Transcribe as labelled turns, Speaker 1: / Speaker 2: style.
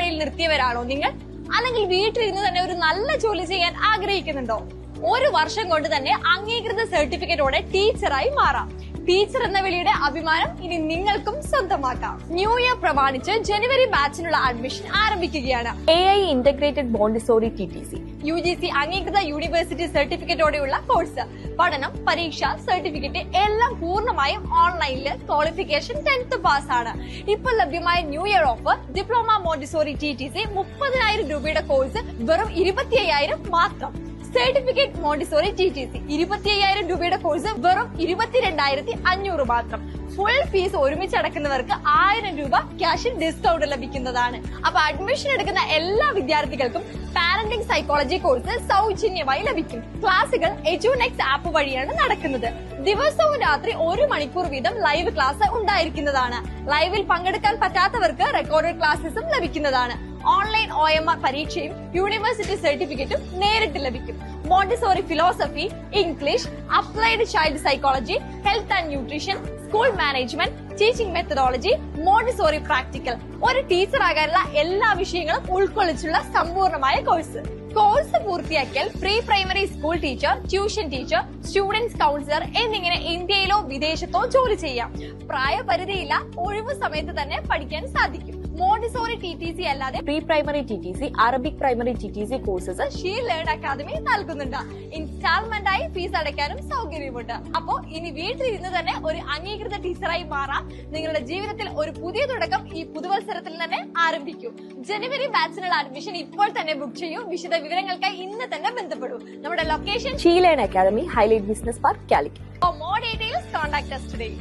Speaker 1: വഴിയിൽ നിർത്തിയവരാണോ നിങ്ങൾ? അല്ലെങ്കിൽ വീട്ടിലിരുന്ന് തന്നെ ഒരു നല്ല ജോലി ചെയ്യാൻ ആഗ്രഹിക്കുന്നുണ്ടോ? ഒരു വർഷം കൊണ്ട് തന്നെ അംഗീകൃത സർട്ടിഫിക്കറ്റോടെ ടീച്ചറായി മാറാം. ടീച്ചർ എന്ന വിളിയുടെ അഭിമാനം ഇനി നിങ്ങൾക്കും സ്വന്തമാക്കാം. ന്യൂ ഇയർ പ്രമാണിച്ച് ജനുവരി ബാച്ചിനുള്ള അഡ്മിഷൻ ആരംഭിക്കുകയാണ്.
Speaker 2: AI integrated Montessori TTC
Speaker 1: UGC അംഗീകൃത യൂണിവേഴ്സിറ്റി സർട്ടിഫിക്കറ്റോടെയുള്ള കോഴ്സ്. പഠനം, പരീക്ഷ, സർട്ടിഫിക്കറ്റ് എല്ലാം പൂർണ്ണമായും ഓൺലൈനിൽ. ക്വാളിഫിക്കേഷൻ 10th പാസ് ആണ്. ഇപ്പോൾ ലഭ്യമായ new year offer diploma Montessori TTC 30,000 രൂപയുടെ കോഴ്സ് വെറും 25,000 മാത്രം. സർട്ടിഫിക്കറ്റ് മോണ്ടിസോറി TTC 25,000 രൂപയുടെ കോഴ്സ് വെറും 22,500 മാത്രം. ഫുൾ ഫീസ് ഒരുമിച്ച് അടക്കുന്നവർക്ക് 1000 രൂപ ക്യാഷ് ഡിസ്കൗണ്ട് ലഭിക്കുന്നതാണ്. അപ്പൊ അഡ്മിഷൻ എടുക്കുന്ന എല്ലാ വിദ്യാർത്ഥികൾക്കും പാരന്റിംഗ് സൈക്കോളജി കോഴ്സ് സൗജന്യമായി ലഭിക്കും. ക്ലാസുകൾ എജുനെക്സ് ആപ്പ് വഴിയാണ് നടക്കുന്നത്. ദിവസവും രാത്രി 1 മണിക്കൂർ വീതം ലൈവ് ക്ലാസ് ഉണ്ടായിരിക്കുന്നതാണ്. ലൈവിൽ പങ്കെടുക്കാൻ പറ്റാത്തവർക്ക് റെക്കോർഡഡ് ക്ലാസ്സസും ലഭിക്കുന്നതാണ്. ഓൺലൈൻ OMR പരീക്ഷയും യൂണിവേഴ്സിറ്റി സർട്ടിഫിക്കറ്റും നേരിട്ട് ലഭിക്കും. Montessori philosophy, English, applied child psychology, health and nutrition, school management, teaching methodology, Montessori practical. ഒരു ടീച്ചർ ആകാനുള്ള എല്ലാ വിഷയങ്ങളും ഉൾക്കൊള്ളിച്ചുള്ള സമ്പൂർണമായ കോഴ്സ്. കോഴ്സ് പൂർത്തിയാക്കിയാൽ pre primary school teacher, tuition teacher, students counsellor എന്നിങ്ങനെ ഇന്ത്യയിലോ വിദേശത്തോ ജോലി ചെയ്യാം. പ്രായപരിധിയില്ല, ഒഴിവു സമയത്ത് തന്നെ പഠിക്കാൻ സാധിക്കും. മോണ്ടിസോറി TTC അല്ലാതെ
Speaker 2: pre primary TTC, Arabic primary TTC courses
Speaker 1: She Learn Academy നൽകുന്നുണ്ട്. ഇൻസ്റ്റാൾമെന്റ് ആയി ഫീസ് അടയ്ക്കാനും സൗകര്യമുണ്ട്. അപ്പോ ഇനി വീട്ടിലിരുന്ന് തന്നെ ഒരു അംഗീകൃത ടീച്ചറായി മാറാം. നിങ്ങളുടെ ജീവിതത്തിൽ ഒരു പുതിയ തുടക്കം ഈ പുതുവത്സരത്തിൽ തന്നെ ആരംഭിക്കൂ. ജനുവരി ബാച്ചിനുള്ള അഡ്മിഷൻ ഇപ്പോൾ തന്നെ ബുക്ക് ചെയ്യൂ. വിശദ വിവരങ്ങൾക്കായി ഇന്ന് തന്നെ ബന്ധപ്പെടൂ. നമ്മുടെ location
Speaker 2: She Learn Academy, Hilite Business Park, Calicut.
Speaker 1: For more details, contact us today.